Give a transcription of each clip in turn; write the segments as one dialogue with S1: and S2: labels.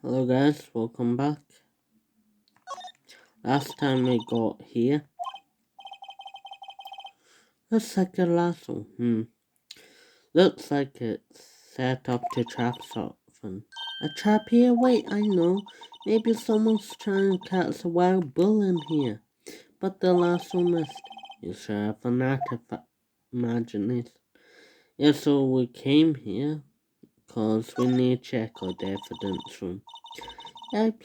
S1: Hello guys, welcome back. Last time we got here, looks like a lasso. Looks like it's set up to trap something. A trap here? Wait, I know. Maybe someone's trying to catch a wild bull in here. But the lasso missed. You sure have an imagination. Yeah, so we came here because we need to check out the evidence room. Yep,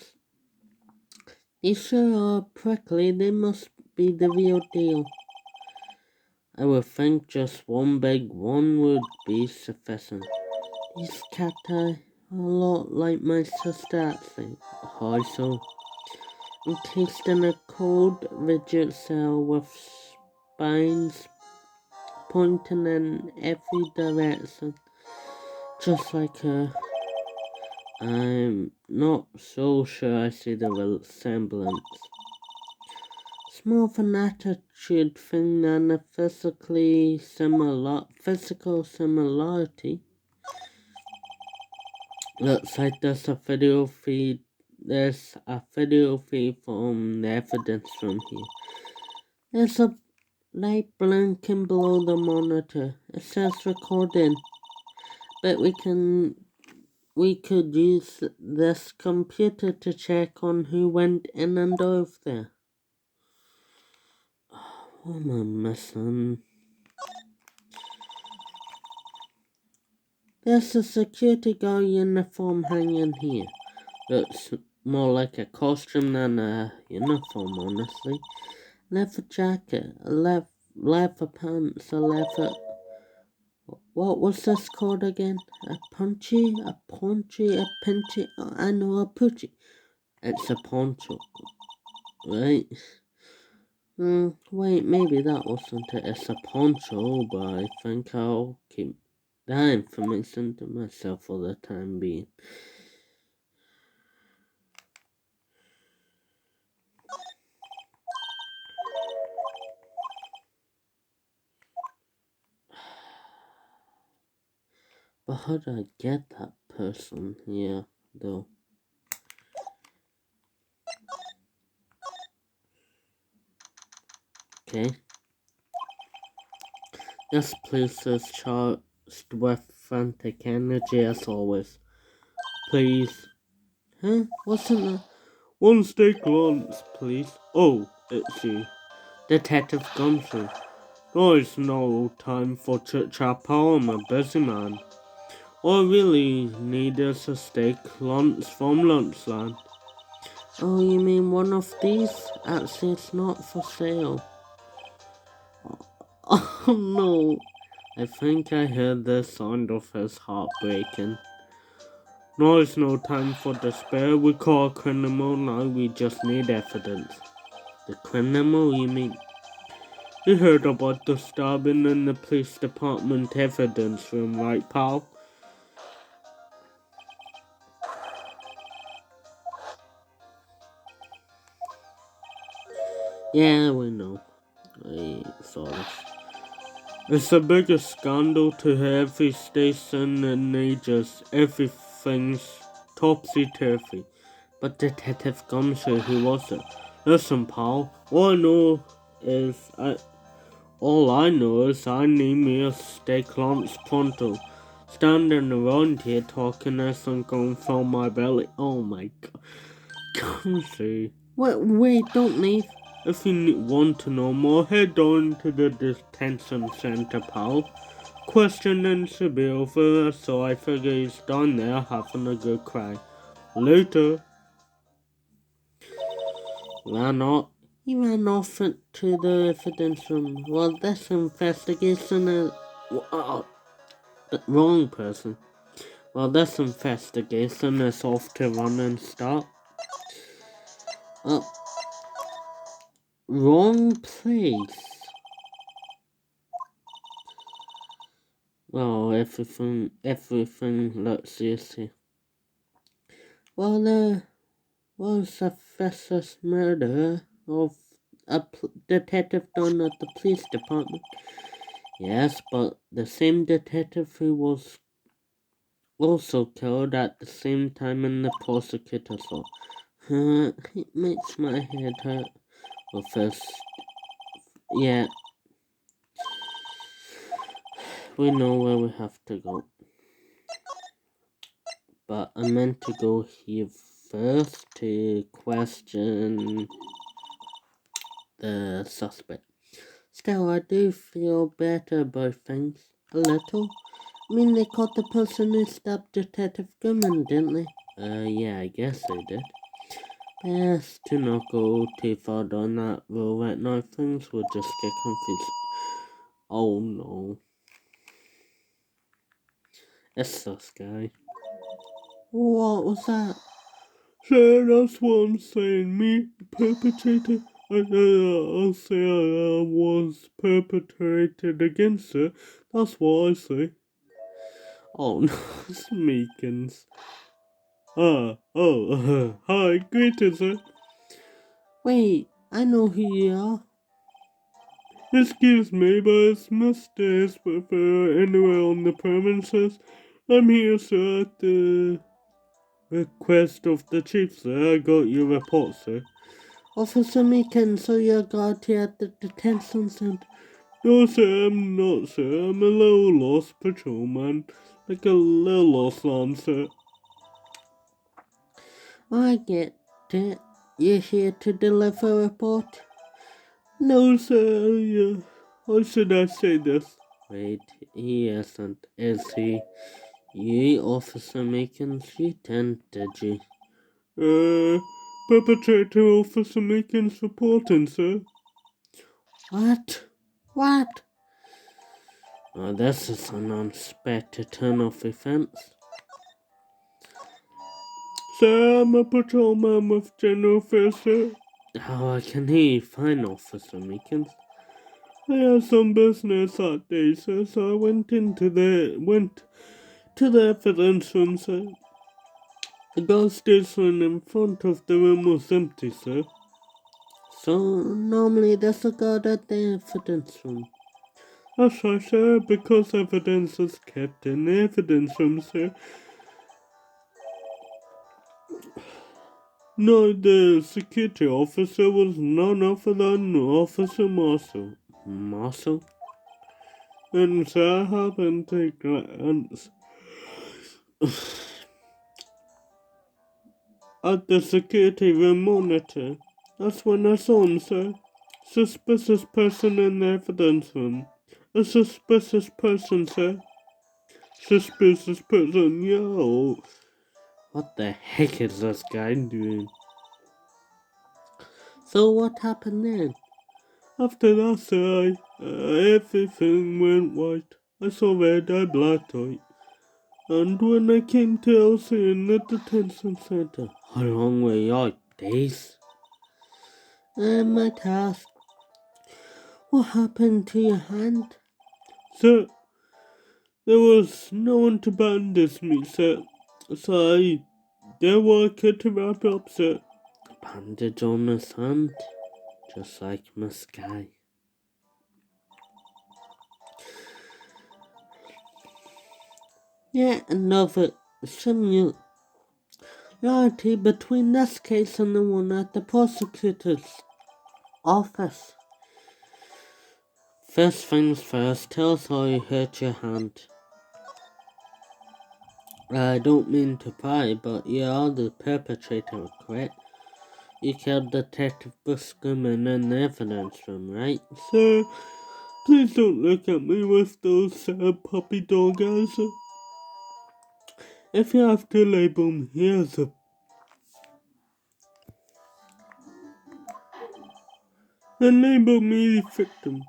S1: these sure are prickly. They must be the real deal. I would think just one big one would be sufficient. These cacti are a lot like my sister actually. How so? Encased in a cold, rigid cell with spines pointing in every direction. Just like her. I'm not so sure I see the resemblance. It's more of an attitude thing than a physical similarity. Looks like there's a video feed. There's a video feed from the evidence room here. There's a light blinking below the monitor. It says recording. But we could use this computer to check on who went in and out there. What am I missing? There's a security guard uniform hanging here. Looks more like a costume than a uniform, honestly. Leather jacket, leather pants, a leather... What was this called again? A punchy? A paunchy? A pinchy? Oh, I know, a poochie. It's a poncho, right? Wait, maybe that wasn't it. It's a poncho, but I think I'll keep that information to myself for the time being. But how do I get that person here, though? Okay. This place is charged with frantic energy as always. Please. Huh? What's in the... One steak lunch, please. Oh, it's you. Detective Gunsel. There's no time for chit-chat, pal. I'm a busy man. All I really need is a steak lunch from Lunchland. Oh, you mean one of these? Actually, it's not for sale. Oh no. I think I heard the sound of his heart breaking. Now is no time for despair. We call a criminal now. We just need evidence. The criminal, you mean? You heard about the stabbing in the police department evidence room, right, pal? Yeah, we know. I saw this. It's the biggest scandal to every station in ages. Everything's topsy-turvy. But Detective Gumshoe, who was it? Listen, pal, all I know is I need me a steak lunch pronto. Standing around here talking as I'm going from my belly. Oh my god. Gumshoe. Wait, don't leave. If you want to know more, head down to the detention center, pal. Questioning should be over, so I figure he's down there having a good cry. Later. He ran off to the evidence room. Well, this investigation is... wrong person. Well, this investigation is off to run and start. Wrong place. Well, everything looks easy. Well, there was a vicious murder of a detective done at the police department. Yes, but the same detective who was also killed at the same time in the prosecutor thought, it makes my head hurt. Well, first, yeah, we know where we have to go. But I meant to go here first to question the suspect. Still, I do feel better about things. A little. I mean, they caught the person who stabbed Detective Goodman, didn't they? Yeah, I guess they did. Best to not go too far down that road right now. Things will just get confused. Oh no. It's this guy. What was that? So that's what I'm saying. Me, the perpetrator. I'll say I was perpetrated against her. That's what I say. Oh no, Smeekins. Hi, greetings, sir. Wait, I know who you are. Excuse me, but it's Mr. Isbert anywhere on the premises. I'm here, sir, at the request of the chief, sir. I got your report, sir. Officer Meekin, so you're guard here at the detention center? No, sir, I'm not, sir. I'm a little lost patrolman. Like a little lost lamb, sir. I get it. You're here to deliver a report? No, sir. Yeah. How should I say this? Wait, he isn't, is he? You, Officer Meekins, you did you? Perpetrator Officer Meekins reporting, sir. What? What? Oh, this is an unexpected turn of events. Sir, I'm a patrolman with General Affairs, sir. Oh, I can hear you fine, Officer Meekins. I had some business that day, sir, so I went to the evidence room, sir. The gas station in front of the room was empty, sir. So normally there's a guard at the evidence room. That's right, sir, because evidence is kept in the evidence room, sir. No, the security officer was none other than Officer Marshall. Marshall? And so I happened to glance at the security room monitor. That's when I saw him, sir. Suspicious person in the evidence room. A suspicious person, sir. Suspicious person, yo. What the heck is this guy doing? So what happened then? After that, sir, everything went white. I saw red, I blacked out. And when I came to Elsie in the detention center, how long were you out? Days? My task. What happened to your hand? Sir, there was no one to bandage me, sir. So I did what I could to wrap up, sir. Bandage on his hand? Just like my sky. Yet another similarity between this case and the one at the prosecutor's office. First things first, tell us how you hurt your hand. I don't mean to pry, but you are the perpetrator, correct? You killed Detective Buskerman in the evidence room, right? Sir, please don't look at me with those puppy dog eyes. If you have to label me as a... then label me the victim.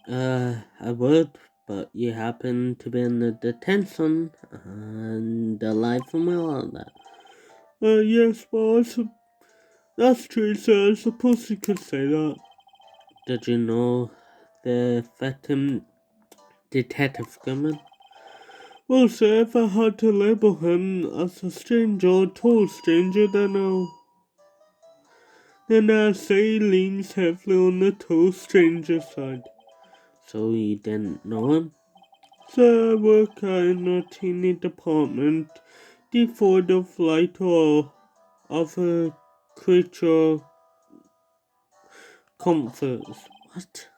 S1: I would, but you happen to be in the detention and alive from all that. Yes, boss. That's true, sir. I suppose you could say that. Did you know the victim, Detective Goodman? Well, sir, if I had to label him as a stranger or total stranger, then I'd say he leans heavily on the total stranger side. So you didn't know him? Sir, I work in a teeny department devoid of light or other creature comforts. What?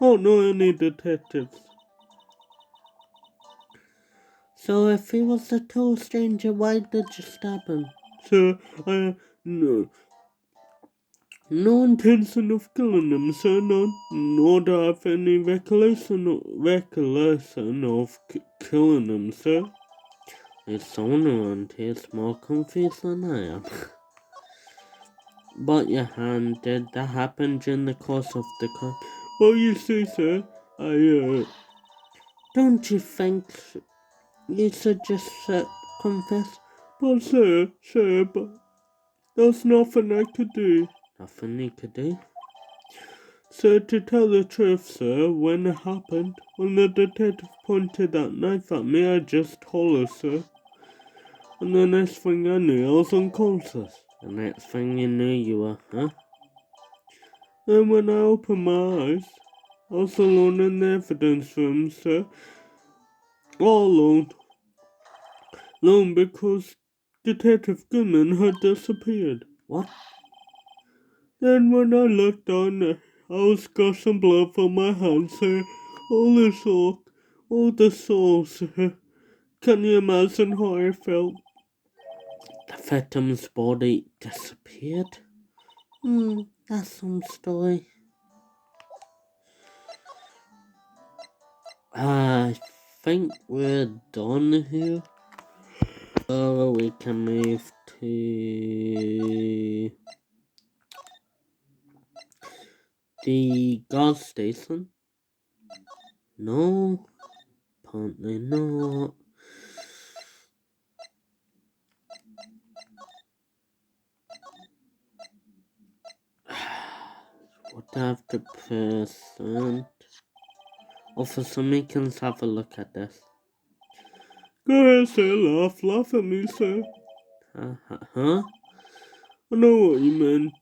S1: Oh, no, any detectives. So if he was a total stranger, why did you stab him? Sir, no, no intention of killing him, sir, nor do I have any recollection of killing him, sir. There's someone around here is more confused than I am. But your hand, did that happen during the course of the crime? Well, you see, sir, don't you think you should just confess? But, but there's nothing I could do. Nothing you could do? Sir, to tell the truth, sir, when it happened, when the detective pointed that knife at me, I just hollered, sir. And the next thing I knew, I was unconscious. The next thing you knew, you were, huh? And when I opened my eyes, I was alone in the evidence room, sir. All alone. Alone because Detective Goodman had disappeared. What? Then when I looked down, I was gushing blood from my hands, sir. All the sauce, sir. Can you imagine how I felt? The victim's body disappeared? That's some story. I think we're done here. So we can move to the gas station. No, apparently not. Would have the person. Officer Meekins, have a look at this. Go ahead, sir. Laugh at me, sir. Huh? I know what you meant.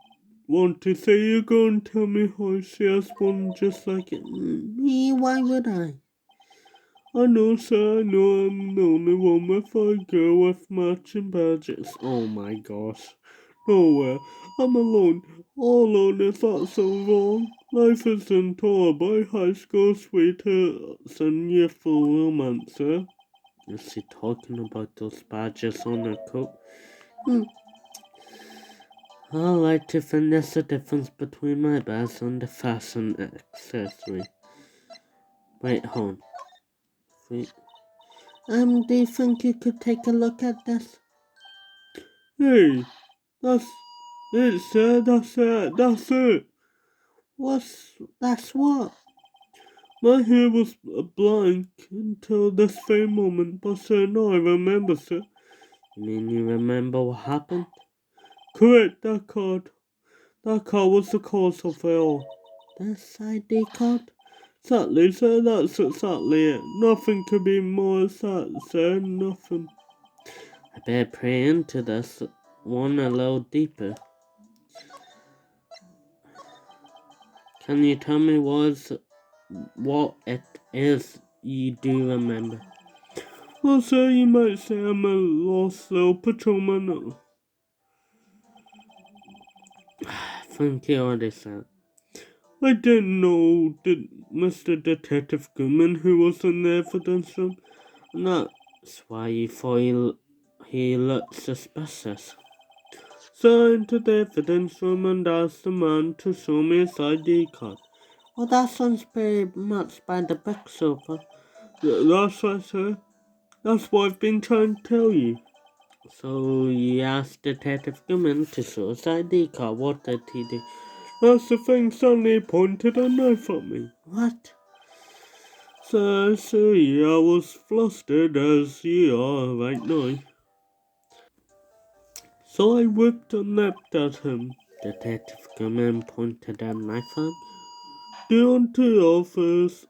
S1: Want to say you're going to tell me how she has one just like it? Me? Why would I? I know, sir. I know I'm the only one with a girl with matching badges. Oh my gosh. Nowhere. I'm alone. All alone. Is that so wrong? Life isn't all about high school sweethearts and youthful romance, sir. Is she talking about those badges on her coat? I like to think there's a difference between my badge and the fashion accessory. Wait, hold on. Wait. Do you think you could take a look at this? Hey, that's it, sir. That's it. That's what? My hair was blank until this very moment, but sir, no, I remember, sir. You mean you remember what happened? Correct, that card. That card was the cause of it all. This ID card? Exactly, sir, that's exactly it. Nothing could be more exact, sir, nothing. I better pray into this one a little deeper. Can you tell me what it is you do remember? Well, sir, you might say I'm a lost little patrolman. Thank you, already said. I didn't know Mr. Detective Goodman who was in the evidence room, and that's why you thought he looked suspicious. So I entered the evidence room and asked the man to show me his ID card. Well, that sounds very much by the book, so far. That's right, sir. That's what I've been trying to tell you. So you asked Detective Goodman to show his ID card. What did he do? That's the thing. Suddenly he pointed a knife at me. What? So I was flustered as you are right now. So I whipped and leapt at him. Detective Goodman pointed a knife at him. Deontay offers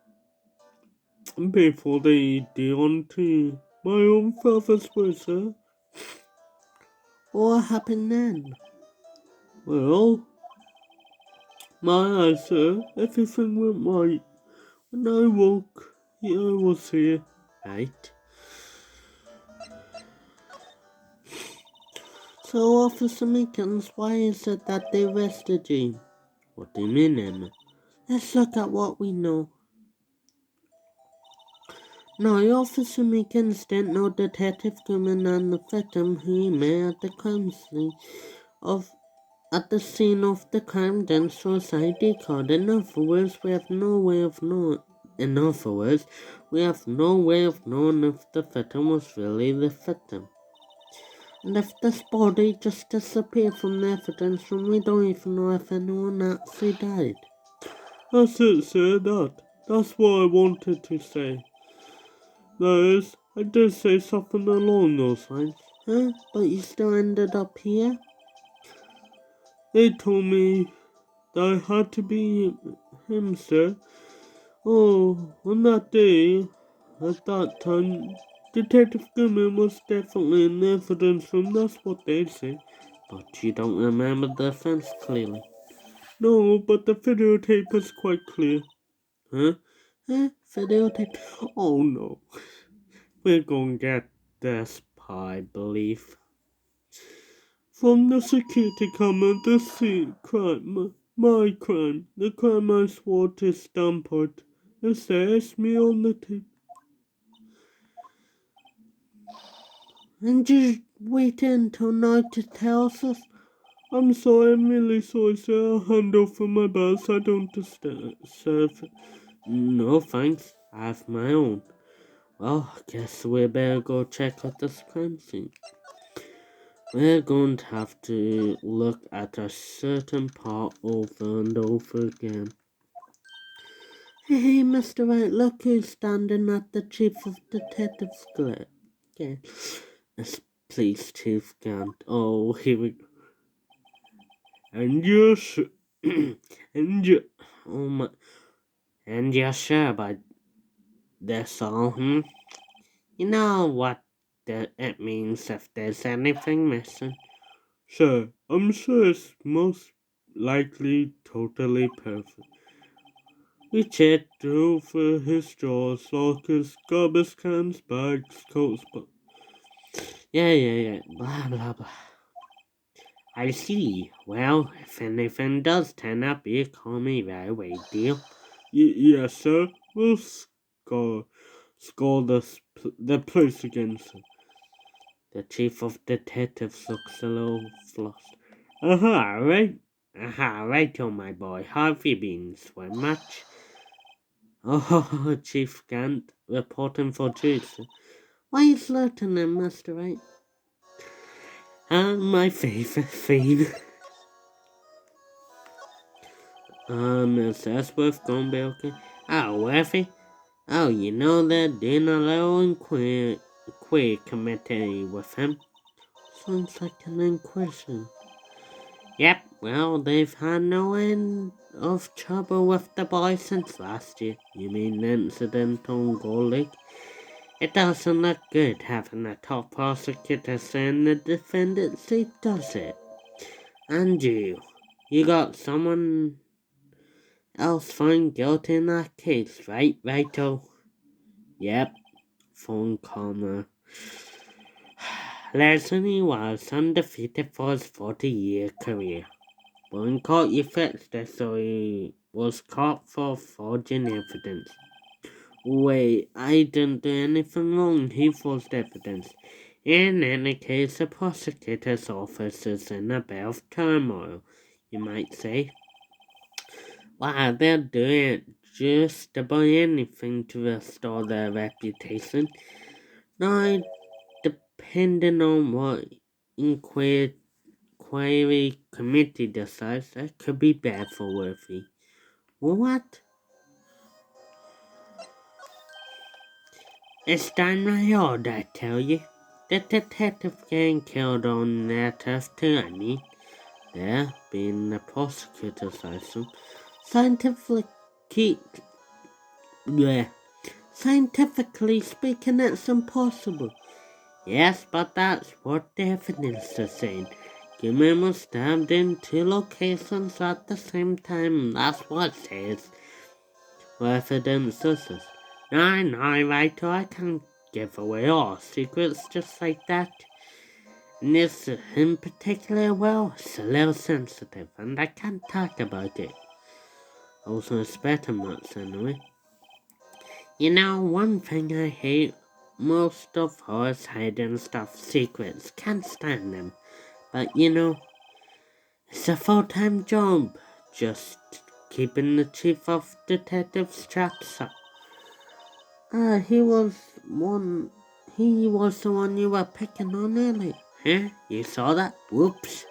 S1: before they Deontay. My own father's word, sir. What happened then? Well, my eyes, sir, everything went right. When I woke, Yeah, I was here. Right. So, Officer Meekins, why is it that they arrested you? What do you mean, Emma? Let's look at what we know. No, Officer Meekins didn't know Detective Goodman and the victim who he met at the crime scene at the scene of the crime then source ID card. In other words, we have no way of knowing. In other words, we have no way of knowing if the victim was really the victim. And if this body just disappeared from the evidence room, we don't even know if anyone actually died. That's it, sir, that's what I wanted to say. That is, I did say something along those lines. Huh? But you still ended up here? They told me that I had to be him, sir. Oh, on that day, at that time, Detective Goodman was definitely in the evidence room, that's what they say. But you don't remember the offense clearly. No, but the videotape is quite clear. Huh? Huh? Videotape? Oh no. We're gonna get this, I believe. From the security camera, the scene crime, my crime, the crime I swore to stamp out. It says me on the tape. And you wait until now to tell us? I'm sorry, I'm really sorry, sir. I'll hand over my badge. I don't deserve it. No, thanks. I have my own. Well, I guess we better go check out this crime scene. We're going to have to look at a certain part over and over again. Hey, Mr. Wright, look who's standing at the Chief of Detectives Gate. Okay. This police chief can't. Oh, here we go. And you're and you, oh my, and you're sure about this all, hmm? You know what it means if there's anything missing. Sure, I'm sure it's most likely totally perfect. We checked over his drawers, lockers, garbage cans, bags, coats, but yeah, blah blah blah. I see. Well, if anything does turn up, you call me right away, deal? Yes, sir. We'll score the place again, sir. The chief of detectives looks a little flustered. Right, oh my boy. How have you been? Swim much? Oh, Chief Gant, reporting for duty. Why is Lieutenant Master Right? My favorite theme. Miss Ellsworth gonna be okay? Oh, Worthy? Oh, you know they're doing a little inquiry committee with him. Sounds like an inquisition. Yep, well, they've had no end of trouble with the boy since last year. You mean the incident on Gold Lake? It doesn't look good having a top prosecutor saying the defendant's safe, does it? And you got someone else found guilty in that case, right, Righto? Yep, phone caller. Leslie was undefeated for his 40-year career. One caught you fixed it, so he was caught for forging evidence. Wait, I didn't do anything wrong. He forged evidence. In any case, the prosecutor's office is in a bit of turmoil, you might say. Wow, they're doing just about anything to restore their reputation. Now, depending on what inquiry committee decides, that could be bad for Worthy. What? It's downright odd, I tell you. The detective getting killed on their test too, I mean. There, being the prosecutor's license. Scientifically, bleh. Scientifically speaking, it's impossible. Yes, but that's what the evidence is saying. Gilman was stabbed in two locations at the same time. That's what it says. What evidence is this? I know, right? I can't give away all secrets just like that. And this in particular, well, it's a little sensitive, and I can't talk about it. Also, it's better much anyway. You know, one thing I hate most of all is hiding stuff secrets. Can't stand them. But you know, it's a full-time job. Just keeping the chief of detectives traps up. He was one. He was the one you were picking on earlier. Huh? You saw that? Whoops.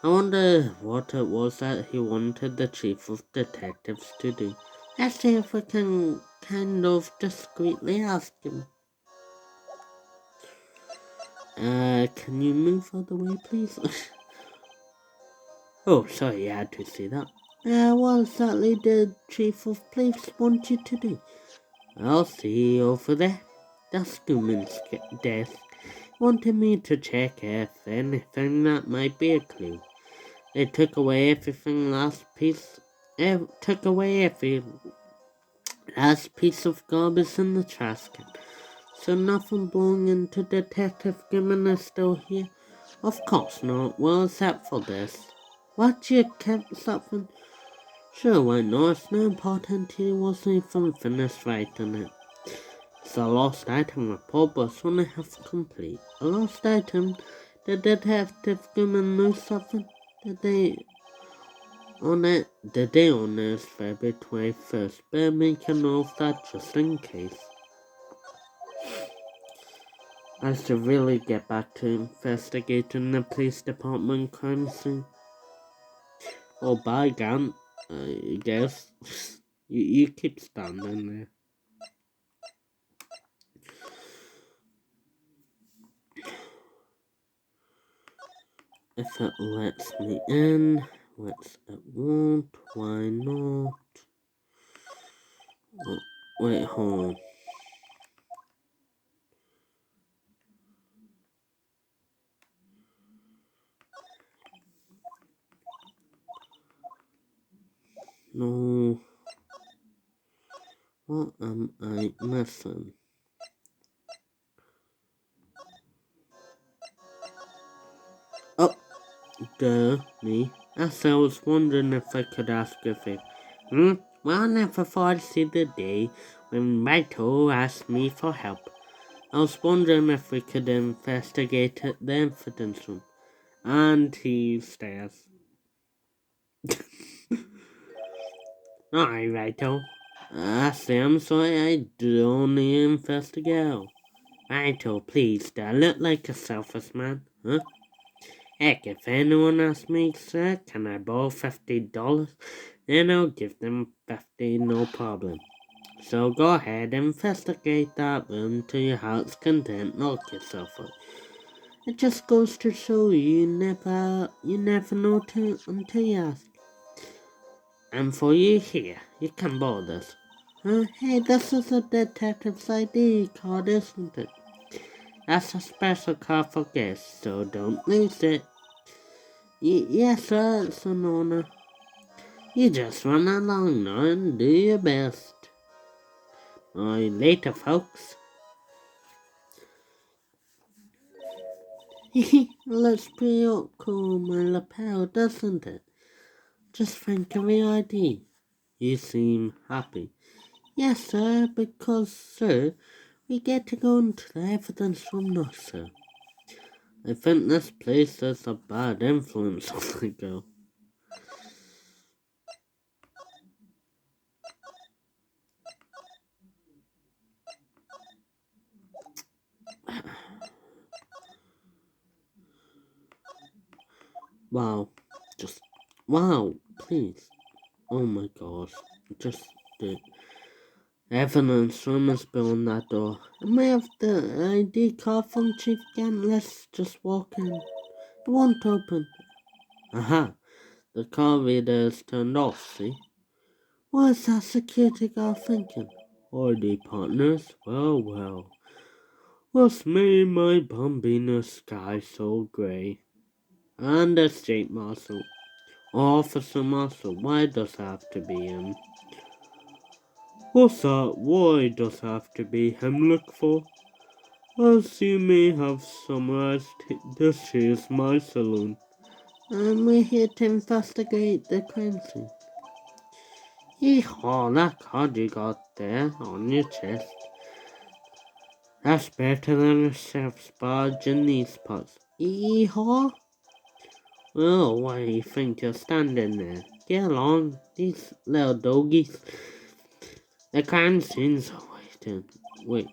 S1: I wonder what it was that he wanted the chief of detectives to do. Let's see if we can kind of discreetly ask him. Can you move out of the way, please? Oh, sorry, I had to say that. What exactly did Chief of Police want you to do? I'll see over there. That's Newman's desk. Wanted me to check if anything that might be a clue. They took away everything took away every last piece of garbage in the trash can. So nothing belonging to Detective Gibbon is still here? Of course not. Well, except for this. What, you kept something? Sure, why not? It's not important. He wasn't even finished writing it. It's a lost item report, but soon I have complete. A lost item? The detective Gibbon knew something? Did they on it? The day on it is February 21st. Better make a note of that just in case. I should really get back to investigating the police department crime scene. Oh, by God, I guess. you keep standing there. If it lets me in, which it won't, why not? Wait, hold on. No. What am I missing? Oh, me. As I was wondering if I could ask a favor. Well, I never thought I'd see the day when Michael asked me for help. I was wondering if we could investigate the evidence room. And he stares. Alright, Righto. I say I'm sorry I don't investigate. Righto, please, do I look like a selfish man? Huh? Heck, if anyone asks me, sir, can I borrow $50? Then I'll give them 50, no problem. So go ahead, investigate that room to your heart's content, knock yourself out. It just goes to show you never know until you ask. And for you here, you can borrow this. Hey, this is a detective's ID card, isn't it? That's a special card for guests, so don't lose it. Yes, sir, it's an honor. You just run along now and do your best. Later, folks. Looks pretty cool on my lapel, doesn't it? Just think of the ID. You seem happy. Yes, sir, because, sir, we get to go into the evidence room now, sir. I think this place has a bad influence on the girl. Wow. Just, wow, please. Oh my gosh. Just the evidence room is beyond that door. I may have the ID card from Chief Gant. Let's just walk in. It won't open. Aha. The car reader is turned off, see? What is that security guard thinking? ID partners? Well, well. What's made my bambino sky so grey? And the state marshal. Officer Marshal, why does it have to be him? What's that? Why does it have to be Hemlock for? As you may have summarized, this is my saloon. And we're here to investigate the crime scene. Yeehaw, that card you got there on your chest. That's better than a chef's badge in these parts. Yeehaw? Well, why do you think you're standing there? Get along, these little doggies. The crime scene's waiting. Wait,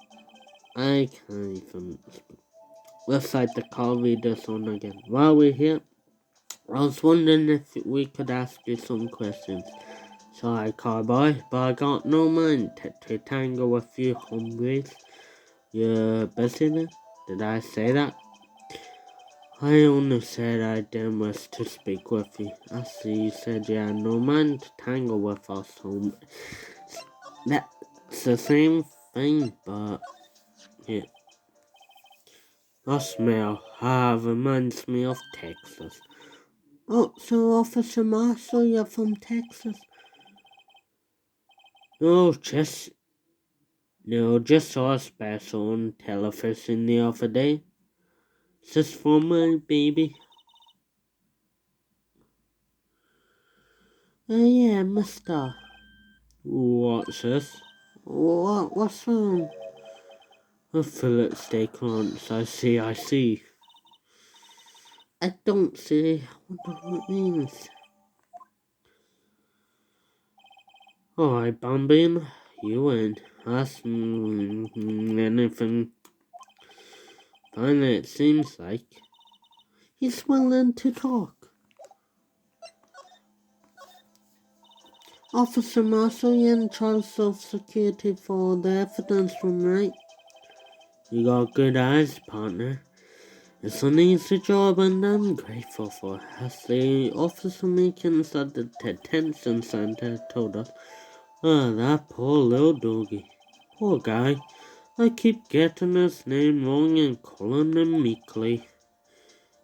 S1: I can't even speak. Let's let the call read this on again. While we're here, I was wondering if we could ask you some questions. Sorry, cowboy, but I got no mind to tangle with you hombres. You're busy now? Did I say that? I only said I didn't wish to speak with you. I see you said you had no mind to tangle with us hombres. That's the same thing, but yeah. That smell reminds me of Texas. Oh, so Officer Marshall, you're from Texas? No, just saw a special on television the other day. Is this for my baby? Yeah, mister. What's this? What's wrong? A fillet steak lunch. I see. I don't see. I wonder what it means. Alright, Bambino, you win. Ask anything. Finally, it seems like he's willing to talk. Officer Marshall, you're in charge of security for the evidence room, right? You got good eyes, partner. It's an easy job and I'm grateful for it. As the officer Meekins at the detention center told us, that poor little doggy. Poor guy. I keep getting his name wrong and calling him Meekly.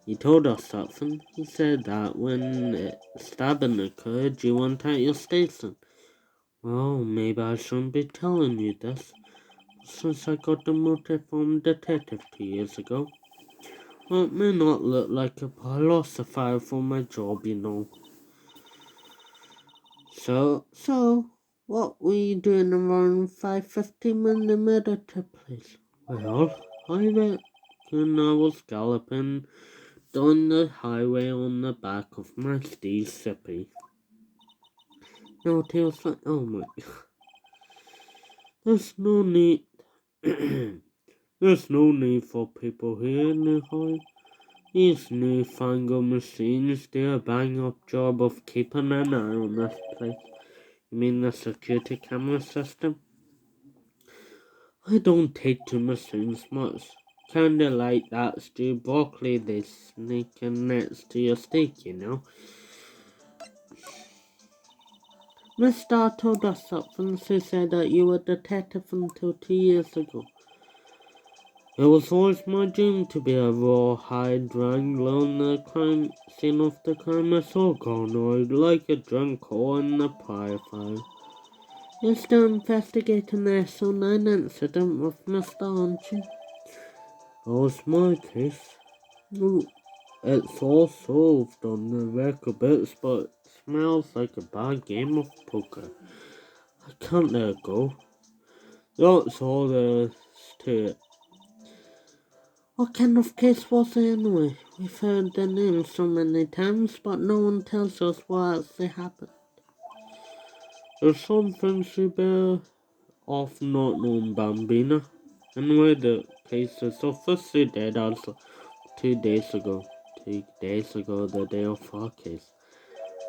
S1: He told us something. He said that when the stabbing occurred, you weren't at your station. Well, maybe I shouldn't be telling you this, since I got demoted from detective 2 years ago. Well, it may not look like it, but I lost a file for my job, you know. So, what were you doing around 5:50 when the murder took place? Well, I reckon I was galloping down the highway on the back of my steed Sippy. No, Tails like, oh my, there's no need, there's no need for people here in the high. These newfangled machines do a bang-up job of keeping an eye on this place. You mean the security camera system? I don't take to machines much. Kinda like that stewed broccoli they sneak in next to your steak, you know. Miss Starr told us something. She said that you were a detective until 2 years ago. It was always my dream to be a rawhide wrangler on the crime scene of the crime. I saw paranoid like a drunk whore in the prior file. You're still investigating the SO9 incident with Mr. aren't you? That was my case. No, it's all solved on the record bits, but it smells like a bad game of poker. I can't let it go. That's all there is to it. What kind of case was it anyway? We've heard the name so many times, but no one tells us what actually happened. There's some things you better off not knowing, Bambina. Anyway, the case is officially dead as of 2 days ago. 2 days ago, the day of our case.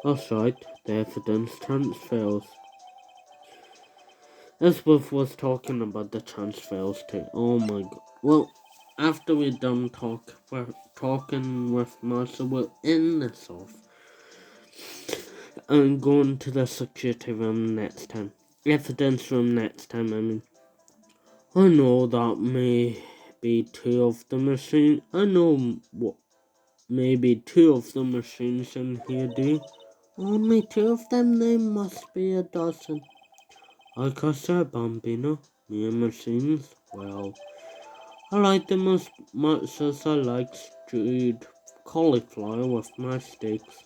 S1: That's right, the evidence transfers. Elspeth was talking about the transfers too. Oh my god. Well, after we're done we're talking with Marshall, we'll end this off. And going to the security room next time. Evidence room next time, I mean. I know that may be two of the machines. I know what maybe two of the machines in here do. Only two of them? There must be a dozen. Like I said, Bambino, me and machines, well, I like them as much as I like stewed cauliflower with my steaks.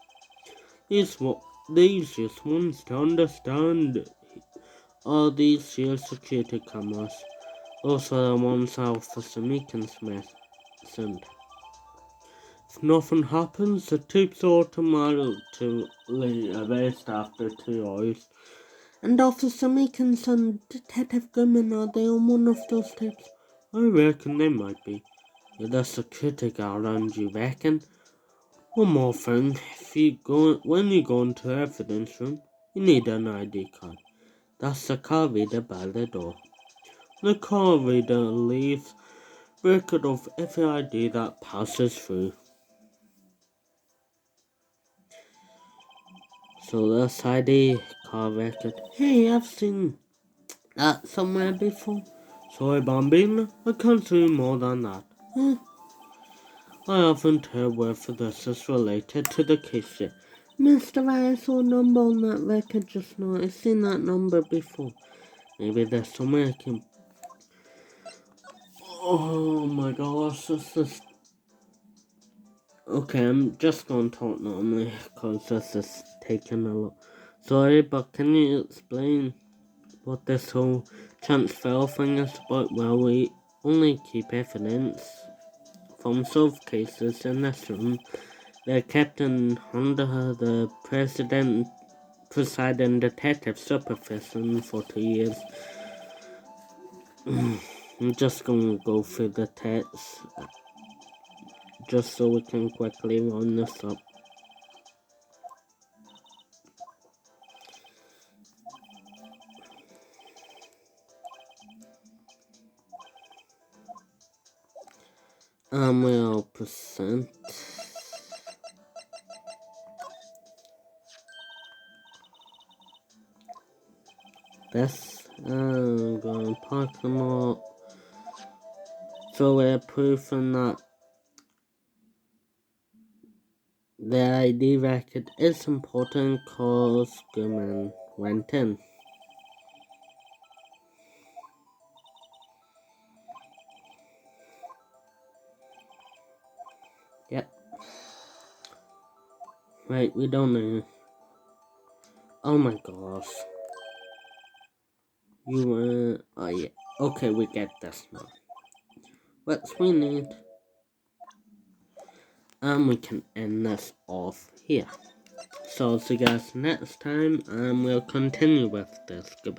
S1: These the easiest ones to understand are these here security cameras. Those are the ones Officer Meekins mentioned. If nothing happens, the tapes automatically erased after 2 hours. And Officer Meekins and Detective Goodman, are they on one of those tapes? I reckon they might be. You're the security guard, and you reckon? One more thing, when you go into the evidence room, you need an ID card. That's the card reader by the door. The card reader leaves record of every ID that passes through. So that's ID card record. Hey, I've seen that somewhere before. Sorry, Bambino, I can't do more than that. I haven't heard whether this is related to the case yet. Mr. I saw a number on that record just now. I've seen that number before. Maybe there's somewhere I can... Oh my gosh, this is... Okay, I'm just going to talk normally because this is taking a lot. Sorry, but can you explain what this whole transfer thing is about? Well, we only keep evidence from solved cases in this room. They're kept under the presiding detective supervision for 2 years. I'm just gonna go through the text just so we can quickly run this up. We'll present this. I'm going parking lot. So we're proving that the ID record is important because Goodman went in. Yep. Right, we don't know. Oh my gosh. Oh yeah. Okay, we get this now. What we need. And we can end this off here. So see you guys next time, and we'll continue with this. Goodbye.